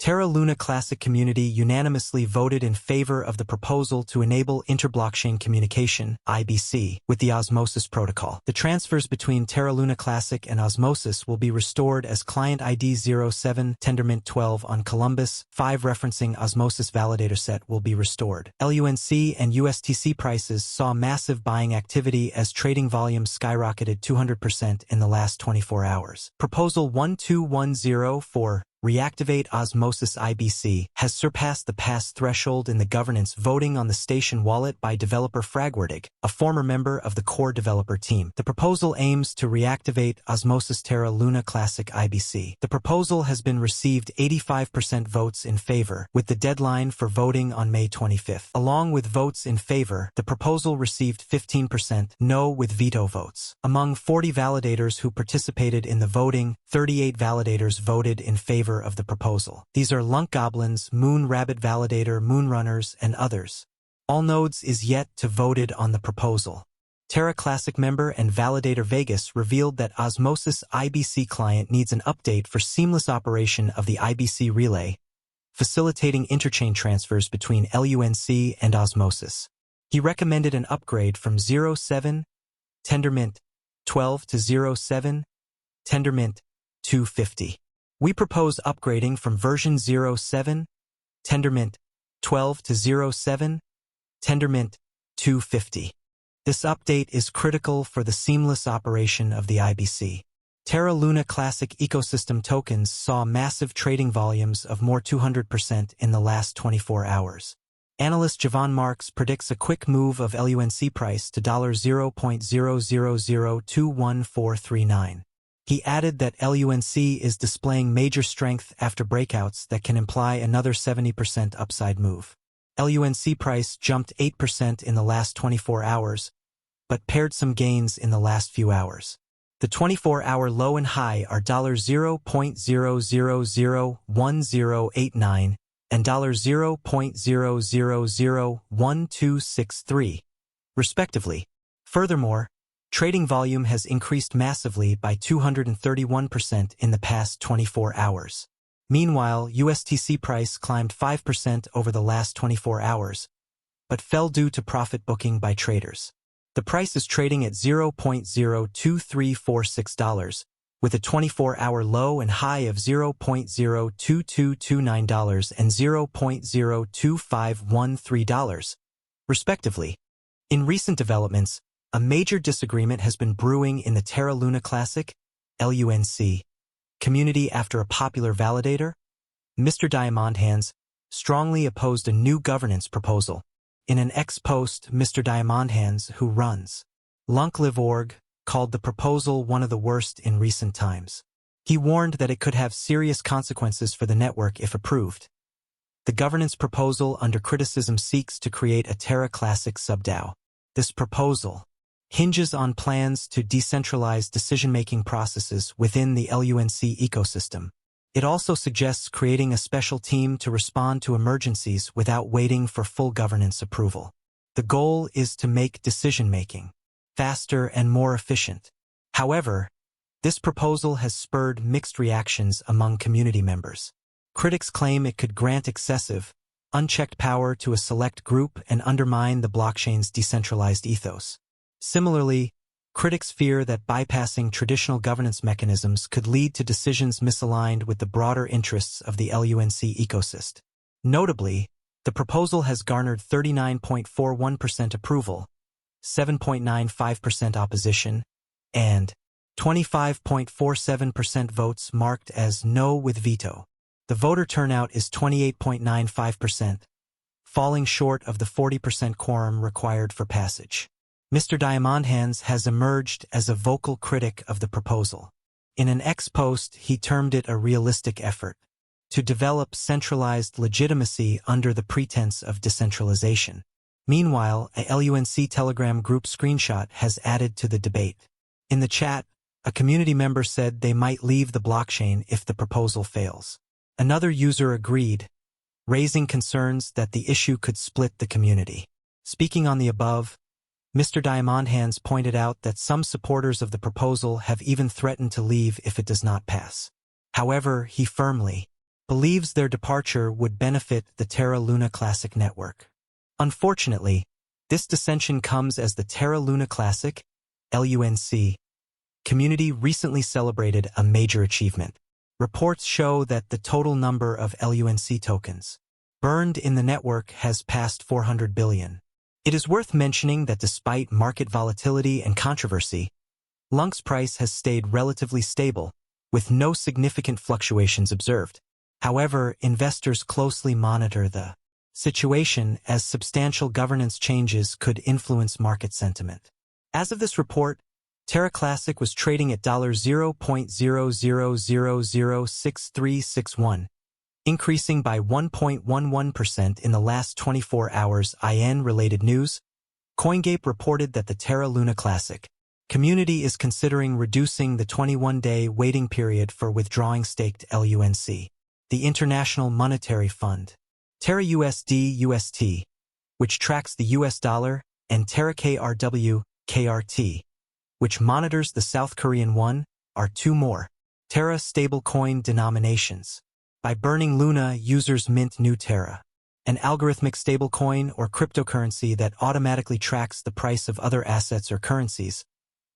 Terra Luna Classic community unanimously voted in favor of the proposal to enable interblockchain communication, IBC, with the Osmosis protocol. The transfers between Terra Luna Classic and Osmosis will be restored as client ID 07 Tendermint 12 on Columbus. 5 referencing Osmosis validator set will be restored. LUNC and USTC prices saw massive buying activity as trading volume skyrocketed 200% in the last 24 hours. Proposal 1210 for Reactivate Osmosis IBC has surpassed the pass threshold in the governance voting on the station wallet by developer Fragwordig, a former member of the core developer team. The proposal aims to reactivate Osmosis Terra Luna Classic IBC. The proposal has been received 85% votes in favor, with the deadline for voting on May 25th. Along with votes in favor, the proposal received 15% no with veto votes. Among 40 validators who participated in the voting, 38 validators voted in favor of the proposal. These are LUNC Goblins, Moon Rabbit Validator, Moonrunners, and others. All nodes is yet to voted on the proposal. Terra Classic member and validator Vegas revealed that Osmosis IBC client needs an update for seamless operation of the IBC relay, facilitating interchain transfers between LUNC and Osmosis. He recommended an upgrade from 07 Tendermint 12 to 07 Tendermint 250. We propose upgrading from version 07 Tendermint 12 to 07 Tendermint 250. This update is critical for the seamless operation of the IBC. Terra Luna Classic ecosystem tokens saw massive trading volumes of more 200% in the last 24 hours. Analyst Javon Marks predicts a quick move of LUNC price to $0.00021,439. He added that LUNC is displaying major strength after breakouts that can imply another 70% upside move. LUNC price jumped 8% in the last 24 hours, but paired some gains in the last few hours. The 24-hour low and high are $0.0001089 and $0.0001263, respectively. Furthermore, trading volume has increased massively by 231% in the past 24 hours. Meanwhile, USTC price climbed 5% over the last 24 hours, but fell due to profit booking by traders. The price is trading at $0.02346, with a 24-hour low and high of $0.02229 and $0.02513, respectively. In recent developments, a major disagreement has been brewing in the Terra Luna Classic, LUNC, community after a popular validator, Mr. Diamondhands, strongly opposed a new governance proposal. In an ex-post, Mr. Diamondhands, who runs LUNC.org, called the proposal one of the worst in recent times. He warned that it could have serious consequences for the network if approved. The governance proposal under criticism seeks to create a Terra Classic sub-DAO. This proposal hinges on plans to decentralize decision-making processes within the LUNC ecosystem. It also suggests creating a special team to respond to emergencies without waiting for full governance approval. The goal is to make decision-making faster and more efficient. However, this proposal has spurred mixed reactions among community members. Critics claim it could grant excessive, unchecked power to a select group and undermine the blockchain's decentralized ethos. Similarly, critics fear that bypassing traditional governance mechanisms could lead to decisions misaligned with the broader interests of the LUNC ecosystem. Notably, the proposal has garnered 39.41% approval, 7.95% opposition, and 25.47% votes marked as no with veto. The voter turnout is 28.95%, falling short of the 40% quorum required for passage. Mr. Diamondhands has emerged as a vocal critic of the proposal. In an ex-post, he termed it a realistic effort to develop centralized legitimacy under the pretense of decentralization. Meanwhile, a LUNC Telegram group screenshot has added to the debate. In the chat, a community member said they might leave the blockchain if the proposal fails. Another user agreed, raising concerns that the issue could split the community. Speaking on the above, Mr. Diamondhands pointed out that some supporters of the proposal have even threatened to leave if it does not pass. However, he firmly believes their departure would benefit the Terra Luna Classic network. Unfortunately, this dissension comes as the Terra Luna Classic, LUNC, community recently celebrated a major achievement. Reports show that the total number of LUNC tokens burned in the network has passed 400 billion. It is worth mentioning that despite market volatility and controversy, LUNC's price has stayed relatively stable, with no significant fluctuations observed. However, investors closely monitor the situation as substantial governance changes could influence market sentiment. As of this report, Terra Classic was trading at $0.00006361, increasing by 1.11% in the last 24 hours. IN-related news, CoinGape reported that the Terra Luna Classic community is considering reducing the 21-day waiting period for withdrawing staked LUNC. The International Monetary Fund, Terra USD/UST, which tracks the US dollar, and Terra KRW/KRT, which monitors the South Korean won, are two more Terra stablecoin denominations. By burning Luna, users mint new Terra, an algorithmic stablecoin or cryptocurrency that automatically tracks the price of other assets or currencies,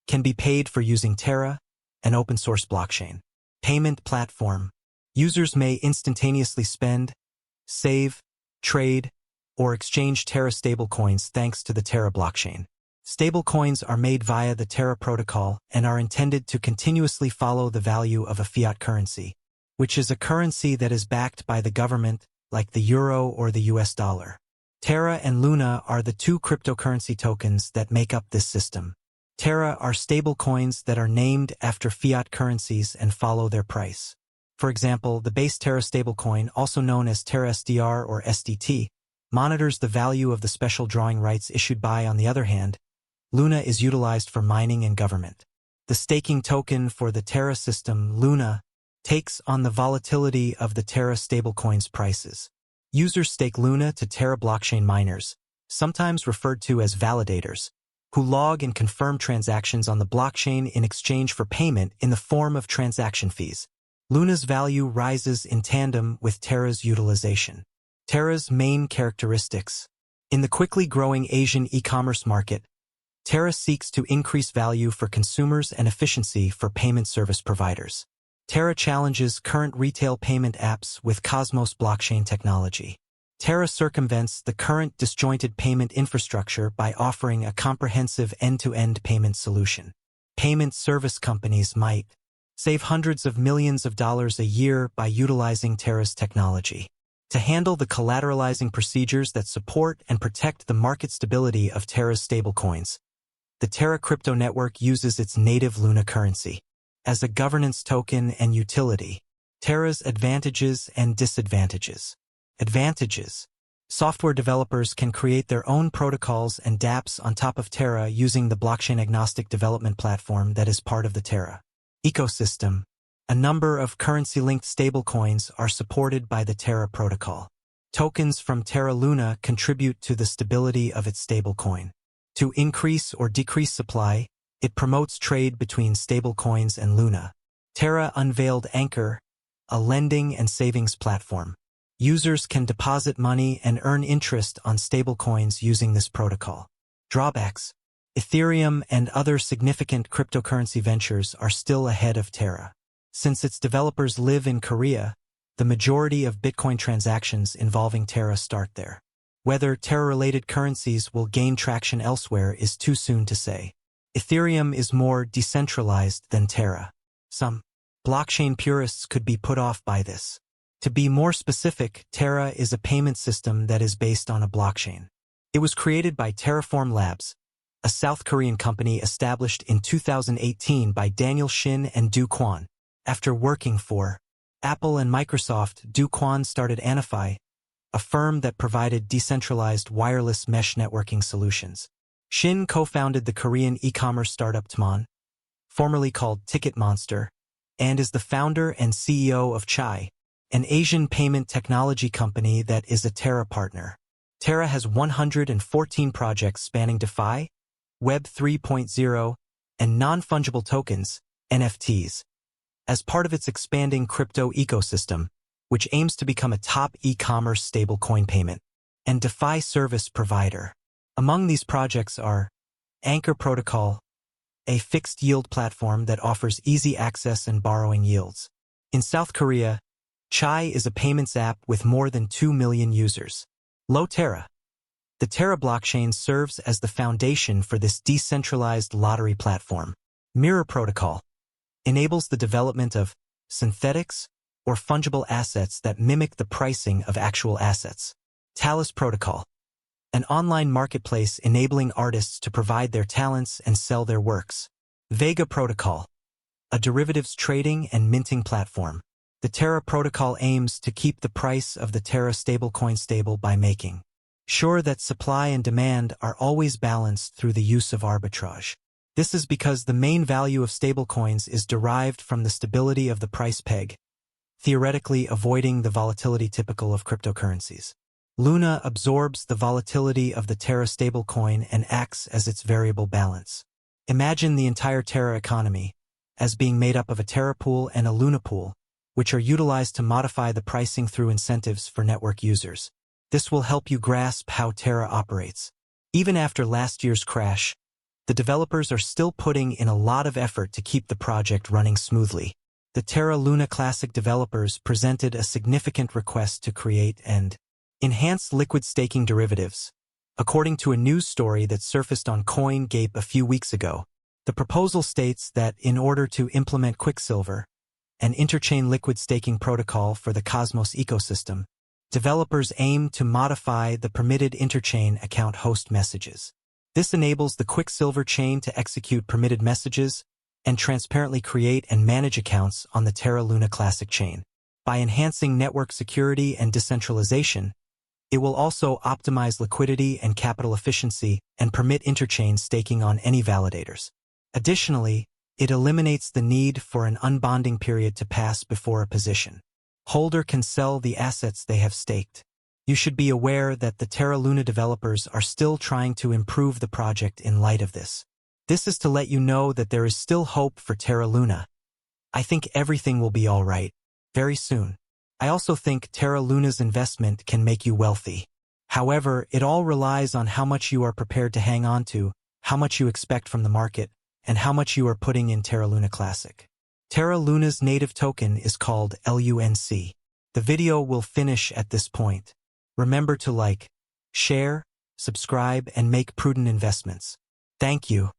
can be paid for using Terra, an open-source blockchain payment platform. Users may instantaneously spend, save, trade, or exchange Terra stablecoins thanks to the Terra blockchain. Stablecoins are made via the Terra protocol and are intended to continuously follow the value of a fiat currency, which is a currency that is backed by the government, like the euro or the US dollar. Terra and Luna are the two cryptocurrency tokens that make up this system. Terra are stablecoins that are named after fiat currencies and follow their price. For example, the base Terra stablecoin, also known as Terra SDR or SDT, monitors the value of the special drawing rights issued by. On the other hand, Luna is utilized for mining and government. The staking token for the Terra system, Luna, takes on the volatility of the Terra stablecoin's prices. Users stake Luna to Terra blockchain miners, sometimes referred to as validators, who log and confirm transactions on the blockchain in exchange for payment in the form of transaction fees. Luna's value rises in tandem with Terra's utilization. Terra's main characteristics. In the quickly growing Asian e-commerce market, Terra seeks to increase value for consumers and efficiency for payment service providers. Terra challenges current retail payment apps with Cosmos blockchain technology. Terra circumvents the current disjointed payment infrastructure by offering a comprehensive end-to-end payment solution. Payment service companies might save hundreds of millions of dollars a year by utilizing Terra's technology. To handle the collateralizing procedures that support and protect the market stability of Terra's stablecoins, the Terra crypto network uses its native Luna currency as a governance token and utility. Terra's advantages and disadvantages. Advantages. Software developers can create their own protocols and dApps on top of Terra using the blockchain-agnostic development platform that is part of the Terra ecosystem. A number of currency-linked stablecoins are supported by the Terra protocol. Tokens from Terra Luna contribute to the stability of its stablecoin. To increase or decrease supply, it promotes trade between stablecoins and Luna. Terra unveiled Anchor, a lending and savings platform. Users can deposit money and earn interest on stablecoins using this protocol. Drawbacks. Ethereum and other significant cryptocurrency ventures are still ahead of Terra. Since its developers live in Korea, the majority of Bitcoin transactions involving Terra start there. Whether Terra-related currencies will gain traction elsewhere is too soon to say. Ethereum is more decentralized than Terra. Some blockchain purists could be put off by this. To be more specific, Terra is a payment system that is based on a blockchain. It was created by Terraform Labs, a South Korean company established in 2018 by Daniel Shin and Do Kwon. After working for Apple and Microsoft, Do Kwon started Anify, a firm that provided decentralized wireless mesh networking solutions. Shin co-founded the Korean e-commerce startup Tmon, formerly called Ticket Monster, and is the founder and CEO of Chai, an Asian payment technology company that is a Terra partner. Terra has 114 projects spanning DeFi, Web 3.0, and non-fungible tokens, NFTs. As part of its expanding crypto ecosystem, which aims to become a top e-commerce stablecoin payment, and DeFi service provider. Among these projects are Anchor Protocol, a fixed-yield platform that offers easy access and borrowing yields. In South Korea, Chai is a payments app with more than 2 million users. Terra. The Terra blockchain serves as the foundation for this decentralized lottery platform. Mirror Protocol enables the development of synthetics or fungible assets that mimic the pricing of actual assets. Talus Protocol, an online marketplace enabling artists to provide their talents and sell their works. Vega Protocol, a derivatives trading and minting platform. The Terra protocol aims to keep the price of the Terra stablecoin stable by making sure that supply and demand are always balanced through the use of arbitrage. This is because the main value of stablecoins is derived from the stability of the price peg, theoretically avoiding the volatility typical of cryptocurrencies. Luna absorbs the volatility of the Terra stablecoin and acts as its variable balance. Imagine the entire Terra economy as being made up of a Terra pool and a Luna pool, which are utilized to modify the pricing through incentives for network users. This will help you grasp how Terra operates. Even after last year's crash, the developers are still putting in a lot of effort to keep the project running smoothly. The Terra Luna Classic developers presented a significant request to create and enhance liquid staking derivatives. According to a news story that surfaced on CoinGape a few weeks ago, the proposal states that in order to implement Quicksilver, an interchain liquid staking protocol for the Cosmos ecosystem, developers aim to modify the permitted interchain account host messages. This enables the Quicksilver chain to execute permitted messages and transparently create and manage accounts on the Terra Luna Classic chain. By enhancing network security and decentralization, it will also optimize liquidity and capital efficiency and permit interchain staking on any validators. Additionally, it eliminates the need for an unbonding period to pass before a position holder can sell the assets they have staked. You should be aware that the Terra Luna developers are still trying to improve the project in light of this. This is to let you know that there is still hope for Terra Luna. I think everything will be all right very soon. I also think Terra Luna's investment can make you wealthy. However, it all relies on how much you are prepared to hang on to, how much you expect from the market, and how much you are putting in Terra Luna Classic. Terra Luna's native token is called LUNC. The video will finish at this point. Remember to like, share, subscribe, and make prudent investments. Thank you.